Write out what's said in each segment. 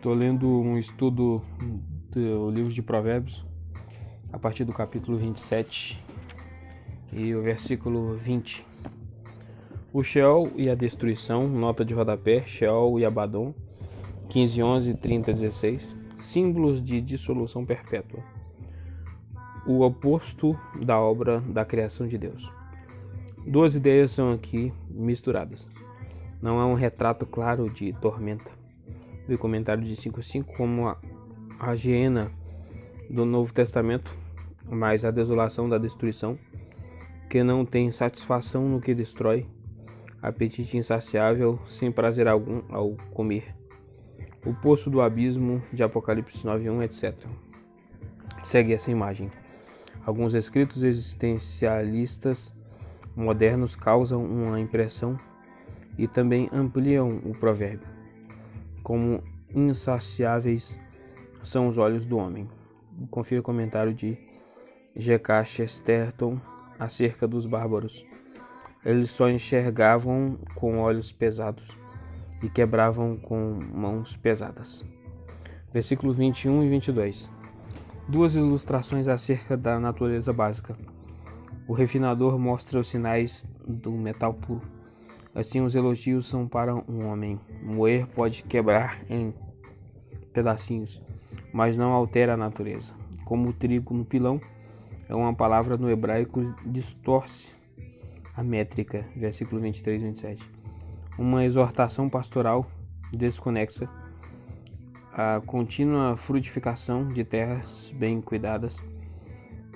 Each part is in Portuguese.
Estou lendo um estudo do livro de Provérbios, a partir do capítulo 27 e o versículo 20. O Sheol e a destruição, nota de rodapé, Sheol e Abaddon, 15, 11, 30, 16, símbolos de dissolução perpétua. O oposto da obra da criação de Deus. Duas ideias são aqui misturadas. Não é um retrato claro de tormenta. O comentário de 5:5 como a hiena do Novo Testamento, mas a desolação da destruição, que não tem satisfação no que destrói, apetite insaciável, sem prazer algum ao comer. O poço do abismo de Apocalipse 9:1, etc. Segue essa imagem. Alguns escritos existencialistas modernos causam uma impressão e também ampliam o provérbio. Como insaciáveis são os olhos do homem. Confira o comentário de G.K. Chesterton acerca dos bárbaros. Eles só enxergavam com olhos pesados e quebravam com mãos pesadas. Versículos 21 e 22. Duas ilustrações acerca da natureza básica. O refinador mostra os sinais do metal puro. Assim, os elogios são para um homem. Moer pode quebrar em pedacinhos, mas não altera a natureza. Como o trigo no pilão, é uma palavra no hebraico distorce a métrica. Versículo 23 e 27. Uma exortação pastoral desconexa. A contínua frutificação de terras bem cuidadas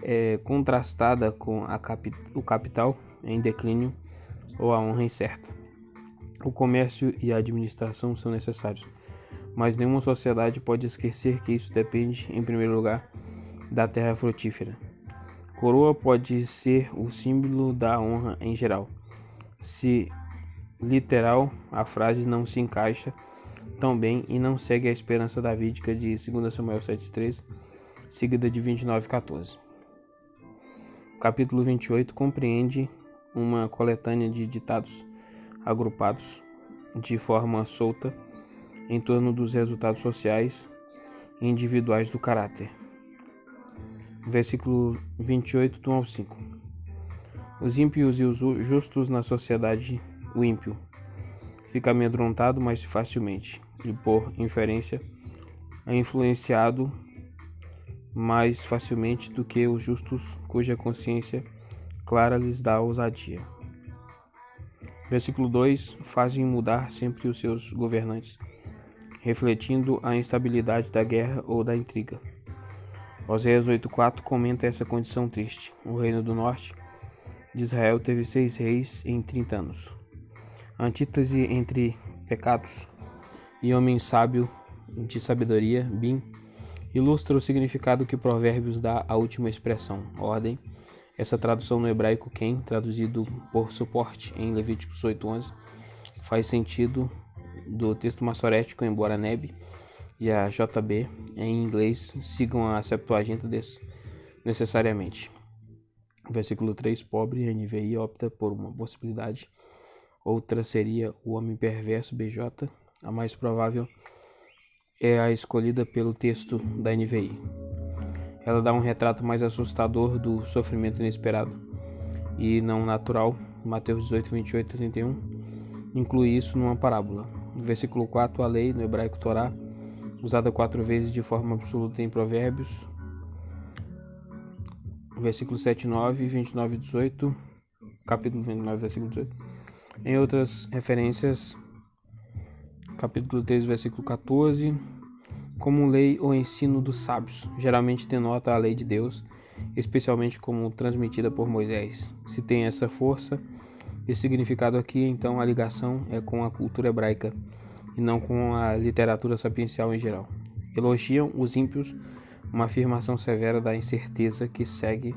é contrastada com o capital em declínio ou a honra incerta. O comércio e a administração são necessários, mas nenhuma sociedade pode esquecer que isso depende, em primeiro lugar, da terra frutífera. Coroa pode ser o símbolo da honra em geral. Se literal, a frase não se encaixa tão bem e não segue a esperança davídica de 2 Samuel 7:13, seguida de 29:14. O capítulo 28 compreende uma coletânea de ditados agrupados de forma solta em torno dos resultados sociais e individuais do caráter. Versículo 28 do 1 ao 5. Os ímpios e os justos na sociedade. O ímpio fica amedrontado mais facilmente e, por inferência, é influenciado mais facilmente do que os justos, cuja consciência clara lhes dá ousadia. Versículo 2. Fazem mudar sempre os seus governantes, refletindo a instabilidade da guerra ou da intriga. Oséias 8:4 comenta essa condição triste. O reino do norte de Israel teve 6 reis em 30 anos. A antítese entre pecados e homem sábio de sabedoria, Bim, ilustra o significado que Provérbios dá à última expressão, ordem. Essa tradução no hebraico Ken, traduzido por suporte em Levíticos 8:11, faz sentido do texto massorético, embora Neb e a JB em inglês sigam a Septuaginta necessariamente. Versículo 3, pobre, NVI opta por uma possibilidade. Outra seria o homem perverso, BJ. A mais provável é a escolhida pelo texto da NVI. Ela dá um retrato mais assustador do sofrimento inesperado e não natural. Mateus 18, 28 e 31 inclui isso numa parábola. No versículo 4, a lei, no hebraico Torá, usada 4 vezes de forma absoluta em Provérbios. Versículo 7, 9, 29 e 18, capítulo 29, versículo 18. Em outras referências, capítulo 3, versículo 14, como lei ou ensino dos sábios, geralmente denota a lei de Deus, especialmente como transmitida por Moisés. Se tem essa força e significado aqui, então a ligação é com a cultura hebraica e não com a literatura sapiencial em geral. Elogiam os ímpios, uma afirmação severa da incerteza que segue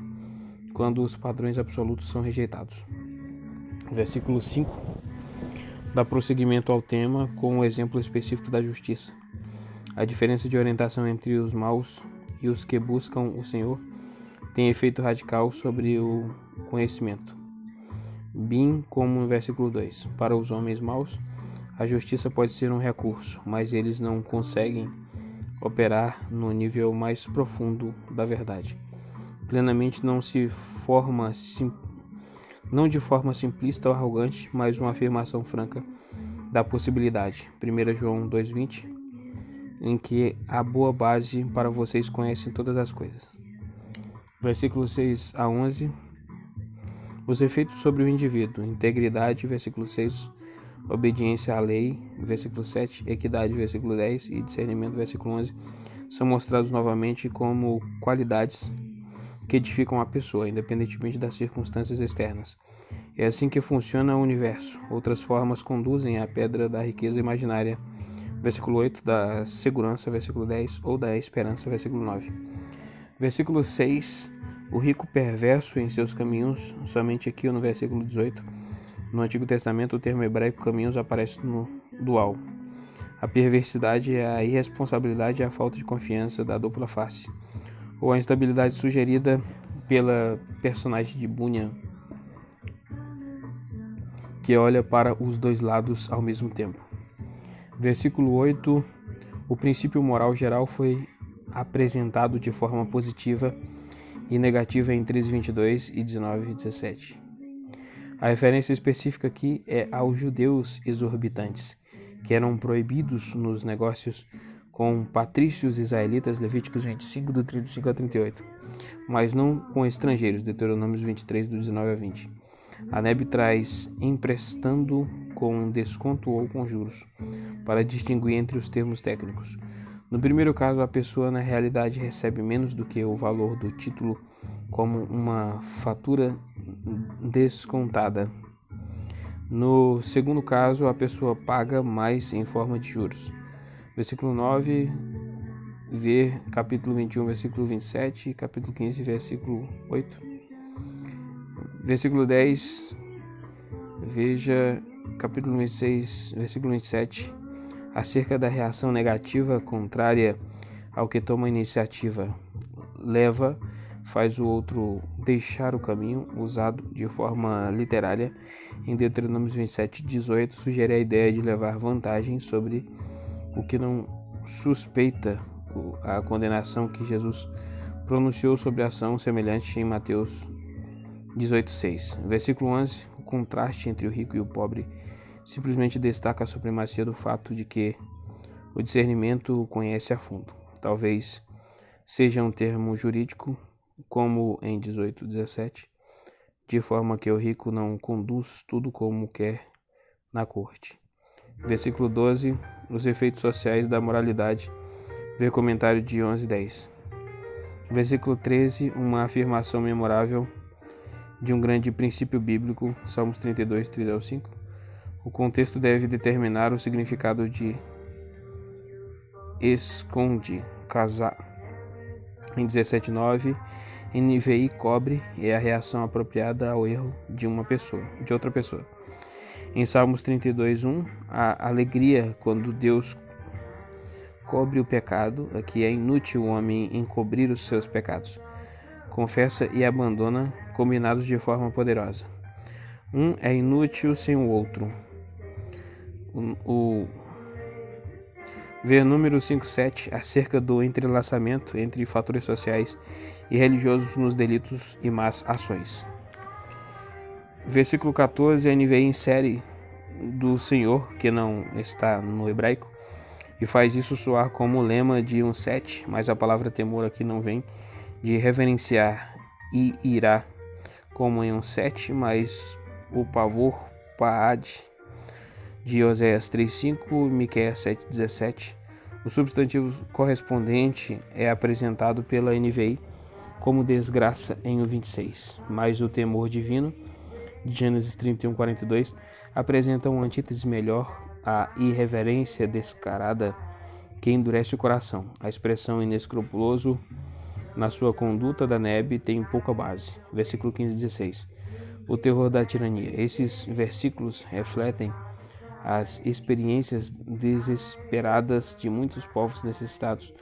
quando os padrões absolutos são rejeitados. Versículo 5 dá prosseguimento ao tema com um exemplo específico da justiça. A diferença de orientação entre os maus e os que buscam o Senhor tem efeito radical sobre o conhecimento. Bim, como no versículo 2, para os homens maus, A justiça pode ser um recurso, mas eles não conseguem operar no nível mais profundo da verdade. Plenamente não de forma simplista ou arrogante, mas uma afirmação franca da possibilidade. 1 João 2,20, em que a boa base para vocês conhecem todas as coisas. Versículos 6 a 11. Os efeitos sobre o indivíduo: integridade, versículo 6, obediência à lei, versículo 7, equidade, versículo 10 e discernimento, versículo 11, são mostrados novamente como qualidades que edificam a pessoa, independentemente das circunstâncias externas. É assim que funciona o universo. Outras formas conduzem à pedra da riqueza imaginária, versículo 8, da segurança, versículo 10, ou da esperança, versículo 9. Versículo 6, o rico perverso em seus caminhos, somente aqui no versículo 18. No Antigo Testamento, o termo hebraico caminhos aparece no dual. A perversidade é a irresponsabilidade e a falta de confiança da dupla face, ou a instabilidade sugerida pela personagem de Bunyan, que olha para os dois lados ao mesmo tempo. Versículo 8. O princípio moral geral foi apresentado de forma positiva e negativa em 13:22 e 19:17. A referência específica aqui é aos judeus exorbitantes, que eram proibidos nos negócios com patrícios israelitas, Levíticos 25, do 35 a 38, mas não com estrangeiros, Deuteronômios 23, do 19 a 20. A NEB traz emprestando com desconto ou com juros, para distinguir entre os termos técnicos. No primeiro caso, a pessoa na realidade recebe menos do que o valor do título como uma fatura descontada. No segundo caso, a pessoa paga mais em forma de juros. Versículo 9, ver capítulo 21, versículo 27 e capítulo 15, versículo 8. Versículo 10, veja capítulo 26, versículo 27, acerca da reação negativa contrária ao que toma a iniciativa. Faz o outro deixar o caminho, usado de forma literária em Deuteronômio 27, 18, sugere a ideia de levar vantagem sobre o que não suspeita a condenação que Jesus pronunciou sobre a ação semelhante em Mateus 18:6. Versículo 11, o contraste entre o rico e o pobre simplesmente destaca a supremacia do fato de que o discernimento o conhece a fundo. Talvez seja um termo jurídico, como em 18:17, de forma que o rico não conduz tudo como quer na corte. Versículo 12, os efeitos sociais da moralidade, ver comentário de 11:10. Versículo 13, uma afirmação memorável de um grande princípio bíblico, Salmos 32, 3 ao 5. O contexto deve determinar o significado de esconde, casar. Em 17:9, NVI cobre é a reação apropriada ao erro de outra pessoa. Em Salmos 32:1, a alegria quando Deus cobre o pecado, aqui é inútil o homem encobrir os seus pecados. Confessa e abandona, combinados de forma poderosa. Um é inútil sem o outro. Ver número 5:7 acerca do entrelaçamento entre fatores sociais e religiosos nos delitos e más ações. Versículo 14, a NVI insere do Senhor, que não está no hebraico, e faz isso soar como o lema de um 7, mas a palavra temor aqui não vem de reverenciar e irá, como em um 7, mas o pavor, paad, de Oséias 3:5 e Miqueias 7:17. O substantivo correspondente é apresentado pela NVI como desgraça em o 26, mas o temor divino, de Gênesis 31:42, apresenta uma antítese melhor, a irreverência descarada que endurece o coração. A expressão inescrupuloso na sua conduta da NEB tem pouca base. Versículo 15:16. O terror da tirania. Esses versículos refletem as experiências desesperadas de muitos povos necessitados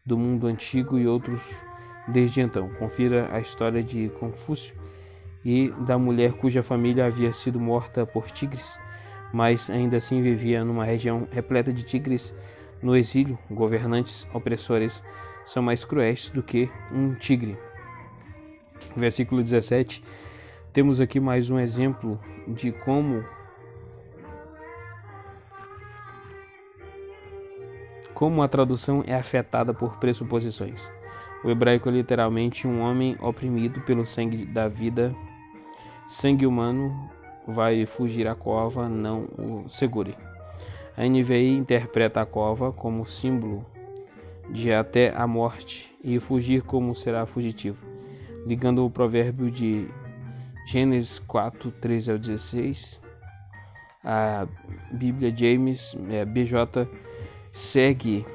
do mundo antigo e outros desde então. Confira a história de Confúcio e da mulher cuja família havia sido morta por tigres, mas ainda assim vivia numa região repleta de tigres no exílio. Governantes opressores são mais cruéis do que um tigre. Versículo 17. Temos aqui mais um exemplo de como a tradução é afetada por pressuposições. O hebraico é literalmente um homem oprimido pelo sangue da vida. Sangue humano vai fugir à cova, não o segure. A NVI interpreta a cova como símbolo de até a morte e fugir como será fugitivo, ligando o provérbio de Gênesis 4, 13 ao 16. A Bíblia James BJ segue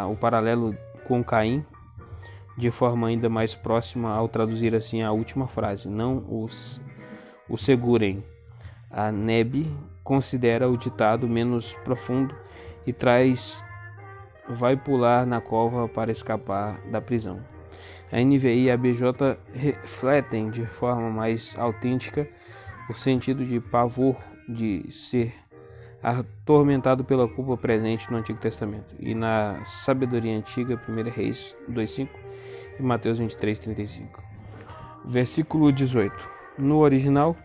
o paralelo com Caim de forma ainda mais próxima ao traduzir assim a última frase: não o segurem. A NEB considera o ditado menos profundo e vai pular na cova para escapar da prisão. A NVI e a BJ refletem de forma mais autêntica o sentido de pavor de ser atormentado pela culpa presente no Antigo Testamento e na sabedoria antiga, 1 Reis 2:5 e Mateus 23:35. Versículo 18. No original,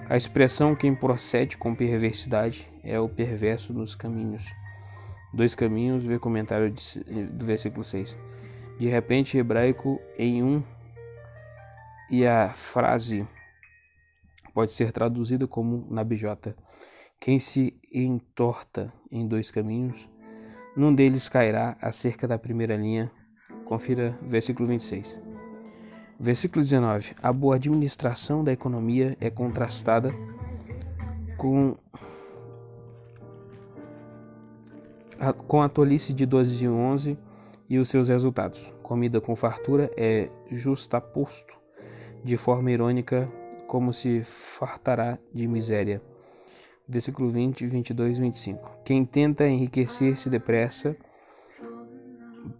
a expressão quem procede com perversidade é o perverso nos caminhos. Dois caminhos, vê comentário do versículo 6. De repente, hebraico em um, e a frase pode ser traduzida como na BJ. Quem se entorta em dois caminhos, num deles cairá acerca da primeira linha. Confira versículo 26. Versículo 19. A boa administração da economia é contrastada com a tolice de 12 e 11 e os seus resultados. Comida com fartura é justaposto de forma irônica como se fartará de miséria. Versículo 20, 22 e 25. Quem tenta enriquecer-se depressa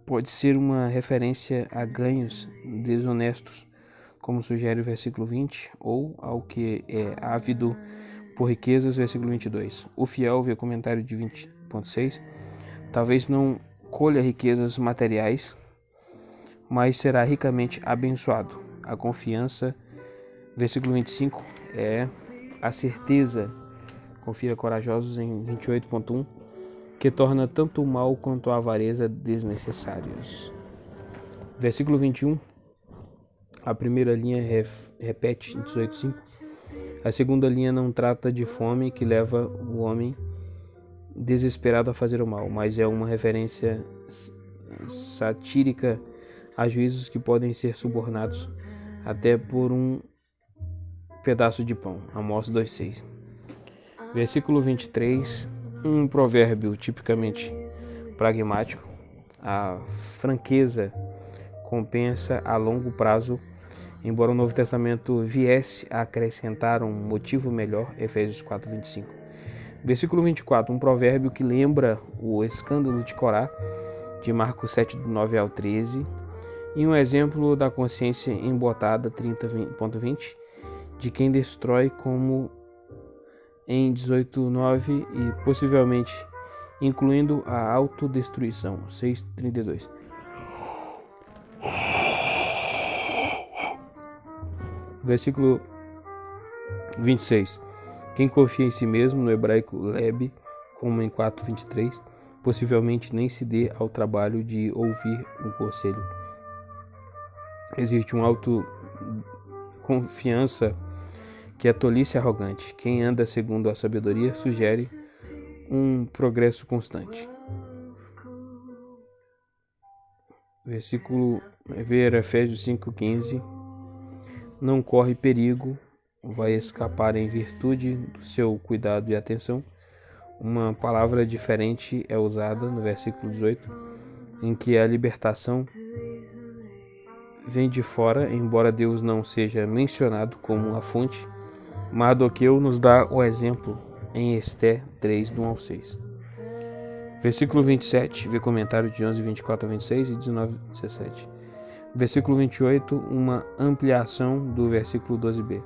pode ser uma referência a ganhos desonestos, como sugere o versículo 20, ou ao que é ávido por riquezas, versículo 22. O fiel, vê comentário de 20.6, talvez não colha riquezas materiais, mas será ricamente abençoado. A confiança, versículo 25, é a certeza, confira Corajosos em 28.1, que torna tanto o mal quanto a avareza desnecessários. Versículo 21, a primeira linha repete em 18.5. A segunda linha não trata de fome que leva o homem desesperado a fazer o mal, mas é uma referência satírica a juízos que podem ser subornados até por um pedaço de pão. Amós 2:6. Versículo 23, um provérbio tipicamente pragmático. A franqueza compensa a longo prazo, embora o Novo Testamento viesse a acrescentar um motivo melhor. Efésios 4:25. Versículo 24, um provérbio que lembra o escândalo de Corá, de Marcos 7, do 9 ao 13, e um exemplo da consciência embotada, 30.20, de quem destrói, como em 18:9 e possivelmente incluindo a autodestruição, 6:32. Versículo 26. Quem confia em si mesmo, no hebraico leb, como em 4:23, possivelmente nem se dê ao trabalho de ouvir um conselho. Existe uma autoconfiança que é tolice arrogante. Quem anda segundo a sabedoria sugere um progresso constante. Versículo Efésios 5:15. Não corre perigo, vai escapar em virtude do seu cuidado e atenção. Uma palavra diferente é usada no versículo 18, em que a libertação vem de fora, embora Deus não seja mencionado como a fonte. Mardoqueu nos dá o exemplo em Esté 3, do 1 ao 6. Versículo 27, vê comentário de 11, 24 a 26 e 19, 17. Versículo 28, uma ampliação do versículo 12b.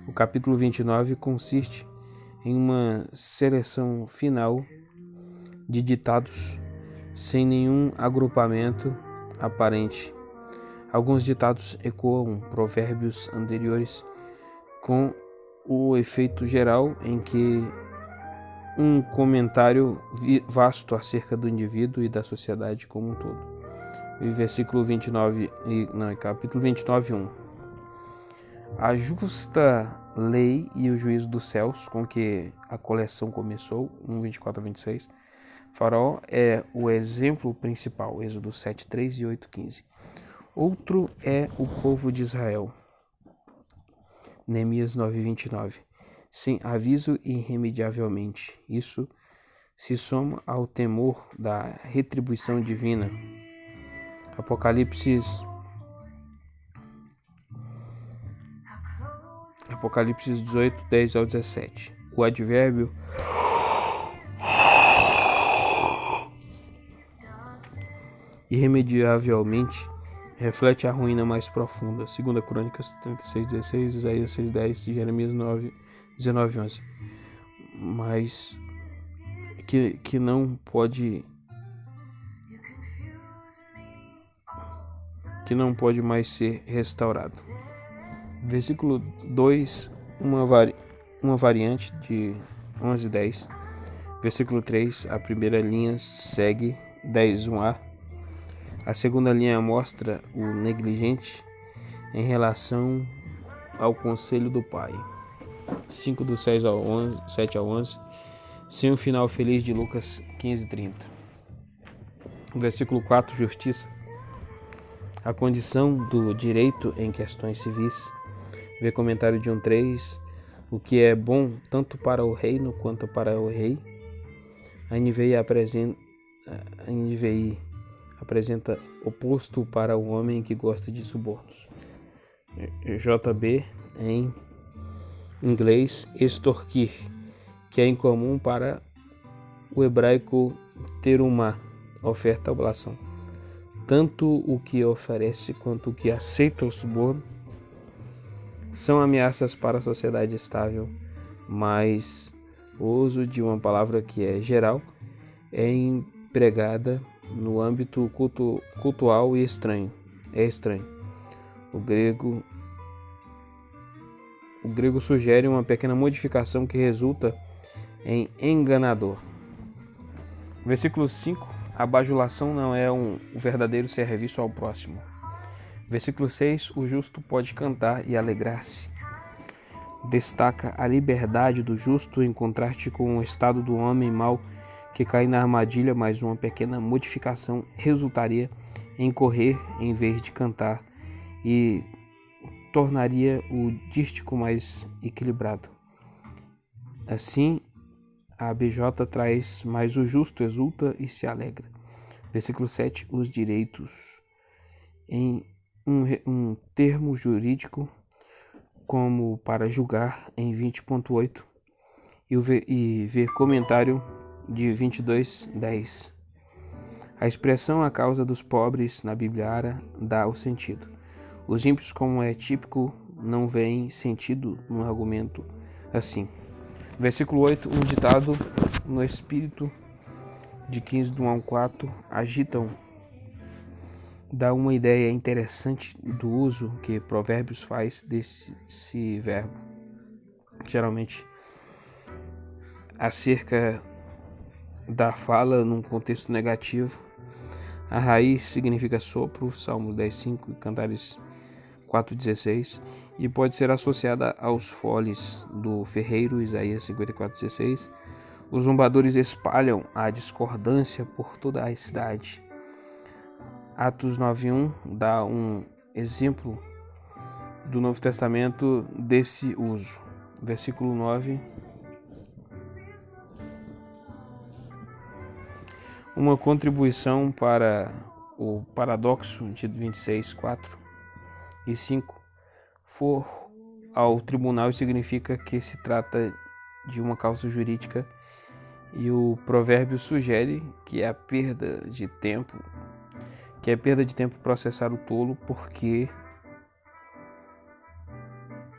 O capítulo 29 consiste em uma seleção final de ditados sem nenhum agrupamento aparente. Alguns ditados ecoam provérbios anteriores com o efeito geral em que um comentário vasto acerca do indivíduo e da sociedade como um todo. E versículo 29, capítulo 29, 1. A justa lei e o juízo dos céus com que a coleção começou, 1:24 a 26. Faraó é o exemplo principal, Êxodo 7:3 e 8:15. Outro é o povo de Israel, Neemias 9:29. Sem aviso e irremediavelmente. Isso se soma ao temor da retribuição divina. Apocalipse 18, 10 ao 17. O advérbio irremediavelmente reflete a ruína mais profunda. 2 Crônicas 36:16, Isaías 6:10, Jeremias 19:11. Mas que não pode mais ser restaurado. Versículo 2, uma variante de 11:10. Versículo 3, a primeira linha segue 10:1a. A segunda linha mostra o negligente em relação ao conselho do pai. 5 do 7 ao 11. Sem o final feliz de Lucas 15:30. Versículo 4, justiça. A condição do direito em questões civis. Vê comentário de 1:3. O que é bom tanto para o reino quanto para o rei. A NVI apresenta oposto para o homem que gosta de subornos. JB em inglês, extorquir, que é incomum para o hebraico terumá, oferta oblação. Tanto o que oferece quanto o que aceita o suborno são ameaças para a sociedade estável, mas o uso de uma palavra que é geral é empregada no âmbito cultural e é estranho. O grego sugere uma pequena modificação que resulta em enganador. Versículo 5. A bajulação não é um verdadeiro serviço ao próximo. Versículo 6. O justo pode cantar e alegrar-se. Destaca a liberdade do justo em contraste com o estado do homem mau que cai na armadilha, mas uma pequena modificação resultaria em correr em vez de cantar e tornaria o dístico mais equilibrado. Assim, a BJ traz, mas o justo exulta e se alegra. Versículo 7. Os direitos. Em um termo jurídico, como para julgar, em 20.8. E ver comentário de 22:10. A expressão a causa dos pobres na Bíblia Ara dá o sentido. Os ímpios, como é típico, não veem sentido no argumento assim. Versículo 8. Um ditado no espírito de 15 do 1 ao 4 agitam. Dá uma ideia interessante do uso que Provérbios faz desse verbo. Geralmente acerca da fala num contexto negativo. A raiz significa sopro, Salmos 10:5 e Cantares 4:16, e pode ser associada aos foles do ferreiro, Isaías 54:16. Os zombadores espalham a discordância por toda a cidade. Atos 9:1 dá um exemplo do Novo Testamento desse uso. Versículo 9. Uma contribuição para o paradoxo de 26:4 e 5 for ao tribunal significa que se trata de uma causa jurídica, e o provérbio sugere que é perda de tempo processar o tolo, porque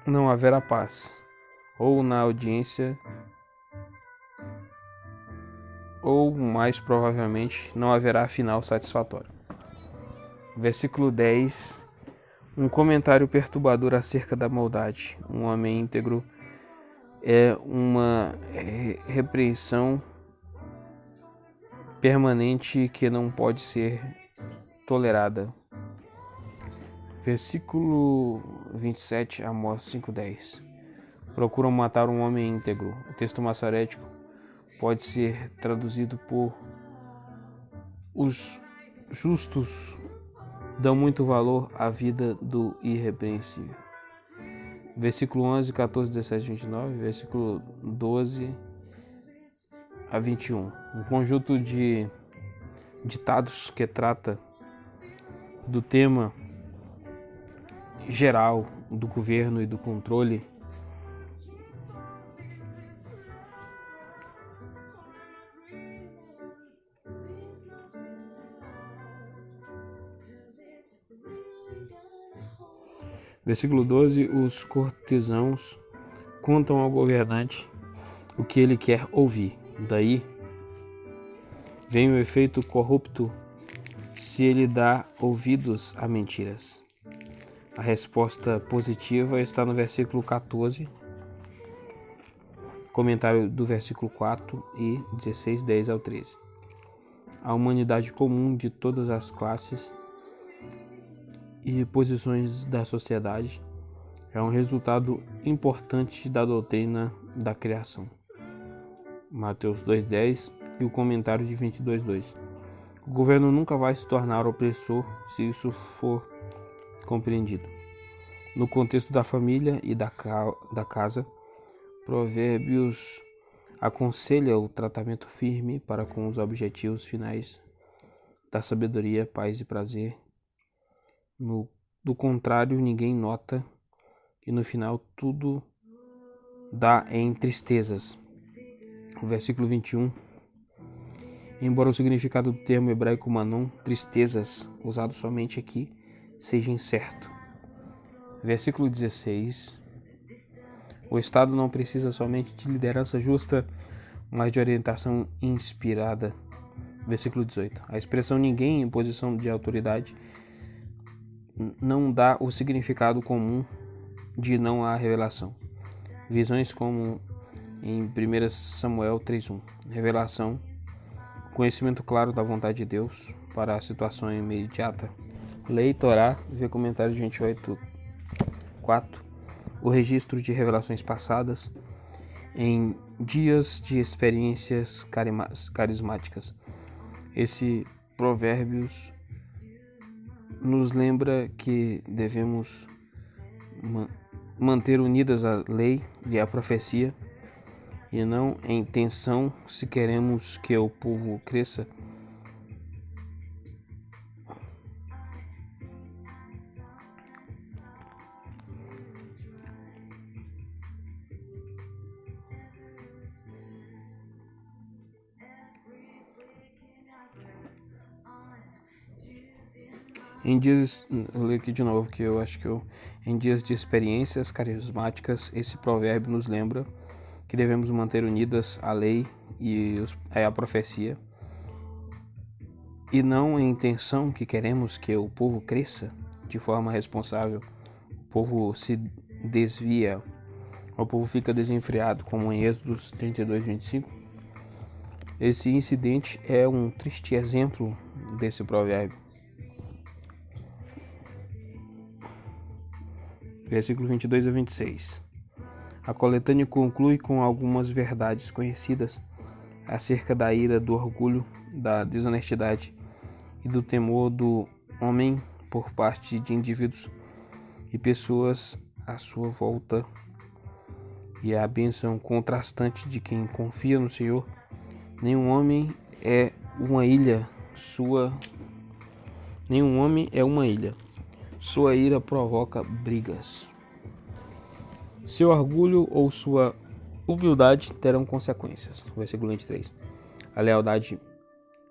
não haverá paz, ou na audiência ou mais provavelmente não haverá final satisfatório. Versículo 10. Um comentário perturbador acerca da maldade. Um homem íntegro é uma repreensão permanente que não pode ser tolerada. Versículo 27, Amós 5:10. Procuram matar um homem íntegro. O texto maçorético pode ser traduzido por: os justos dão muito valor à vida do irrepreensível. Versículo 11, 14, 17, 29, versículo 12 a 21. Um conjunto de ditados que trata do tema geral do governo e do controle Versículo 12. Os cortesãos contam ao governante o que ele quer ouvir. Daí vem o efeito corrupto se ele dá ouvidos a mentiras. A resposta positiva está no versículo 14, comentário do versículo 4 e 16, 10 ao 13. A humanidade comum de todas as classes e posições da sociedade é um resultado importante da doutrina da criação. Mateus 2:10 e o comentário de 22:2. O governo nunca vai se tornar opressor se isso for compreendido. No contexto da família e da casa, Provérbios aconselha o tratamento firme para com os objetivos finais da sabedoria, paz e prazer. Do contrário, ninguém nota e no final tudo dá em tristezas. O versículo 21. Embora o significado do termo hebraico manon, tristezas, usado somente aqui, seja incerto. Versículo 16. O Estado não precisa somente de liderança justa, mas de orientação inspirada. Versículo 18. A expressão ninguém em posição de autoridade não dá o significado comum de não há revelação. Visões como em 1 Samuel 3:1. Revelação, conhecimento claro da vontade de Deus para a situação imediata. Lei Torá, vê comentário de 28:4. O registro de revelações passadas em dias de experiências carismáticas. Esse Provérbios nos lembra que devemos manter unidas a lei e a profecia e não em tensão se queremos que o povo cresça. Vou ler aqui de novo, que eu acho que em dias de experiências carismáticas, esse provérbio nos lembra que devemos manter unidas a lei e a profecia, e não em intenção que queremos que o povo cresça de forma responsável. O povo se desvia, o povo fica desenfreado, como em Êxodos 32:25. Esse incidente é um triste exemplo desse provérbio. Versículo 22 a 26. A coletânea conclui com algumas verdades conhecidas acerca da ira, do orgulho, da desonestidade e do temor do homem por parte de indivíduos e pessoas à sua volta, e a bênção contrastante de quem confia no Senhor. Nenhum homem é uma ilha, sua ira provoca brigas. Seu orgulho ou sua humildade terão consequências. Versículo 23. A lealdade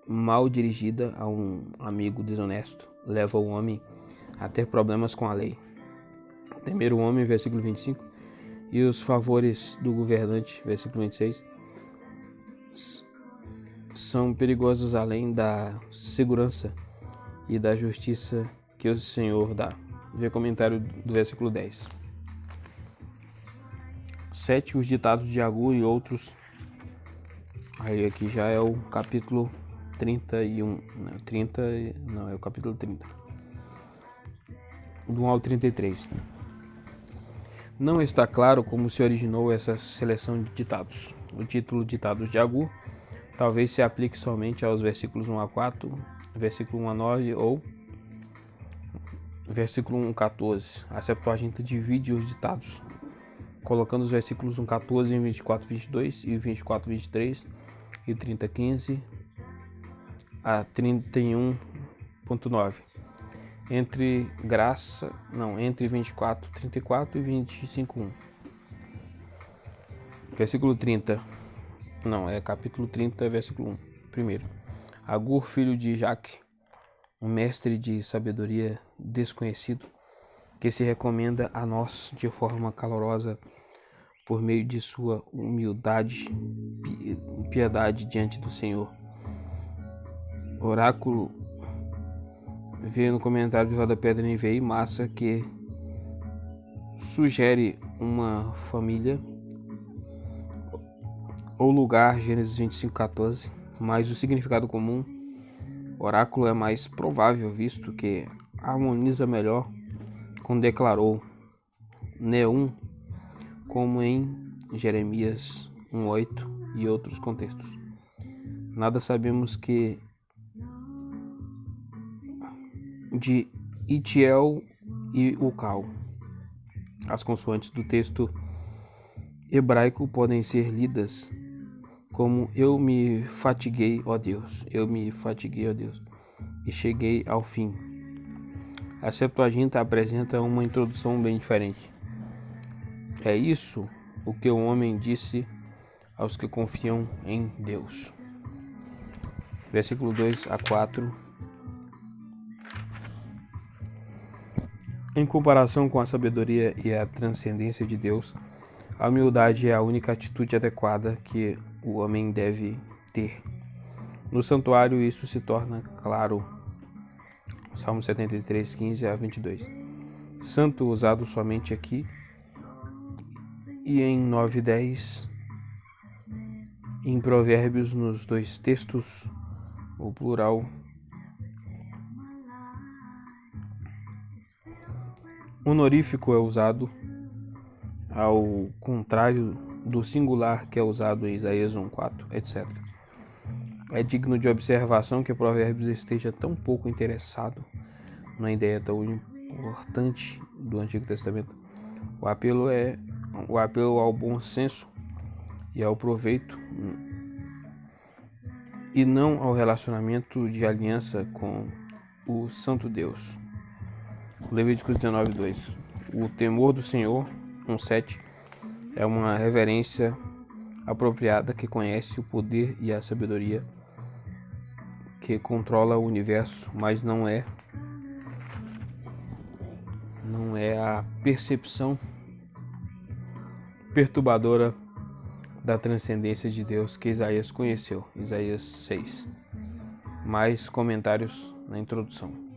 mal dirigida a um amigo desonesto leva o homem a ter problemas com a lei. Temer o homem, versículo 25. E os favores do governante, versículo 26. são perigosas além da segurança e da justiça que o Senhor dá. Vê comentário do versículo 10. 7. Os ditados de Agur e outros. Aí aqui já é o capítulo 31. É o capítulo 30. Do 1 ao 33. Não está claro como se originou essa seleção de ditados. O título Ditados de Agur talvez se aplique somente aos versículos 1 a 4, versículo 1 a 9 ou versículo 1 a 14. A Septuaginta divide os ditados, colocando os versículos 1 a 14 em 24, 22 e 24, 23 e 30, 15 a 31.9. Entre 24, 34 e 25, 1. Versículo 30. Capítulo 30, versículo 1. Primeiro. Agur, filho de Jaque, um mestre de sabedoria desconhecido, que se recomenda a nós de forma calorosa por meio de sua humildade e piedade diante do Senhor. Oráculo. Vê no comentário de rodapé da NVI Massa que sugere uma família ou lugar, Gênesis 25:14, mas o significado comum, oráculo, é mais provável, visto que harmoniza melhor com declarou Neum, como em Jeremias 1:8 e outros contextos. Nada sabemos que de Itiel e Ucal. As consoantes do texto hebraico podem ser lidas como eu me fatiguei, ó Deus, e cheguei ao fim. A Septuaginta apresenta uma introdução bem diferente. É isso o que o homem disse aos que confiam em Deus. Versículo 2 a 4. Em comparação com a sabedoria e a transcendência de Deus, a humildade é a única atitude adequada que o homem deve ter. No santuário isso se torna claro. Salmo 73, 15 a 22. Santo usado somente aqui e em 9 e 10. Em Provérbios, nos dois textos, o plural. Honorífico é usado ao contrário do singular que é usado em Isaías 1:4, etc. É digno de observação que Provérbios esteja tão pouco interessado numa ideia tão importante do Antigo Testamento. O apelo ao bom senso e ao proveito, e não ao relacionamento de aliança com o Santo Deus. Levíticos 19:2. O temor do Senhor, 1:7, é uma reverência apropriada que conhece o poder e a sabedoria, que controla o universo, mas não é a percepção perturbadora da transcendência de Deus que Isaías conheceu. Isaías 6. Mais comentários na introdução.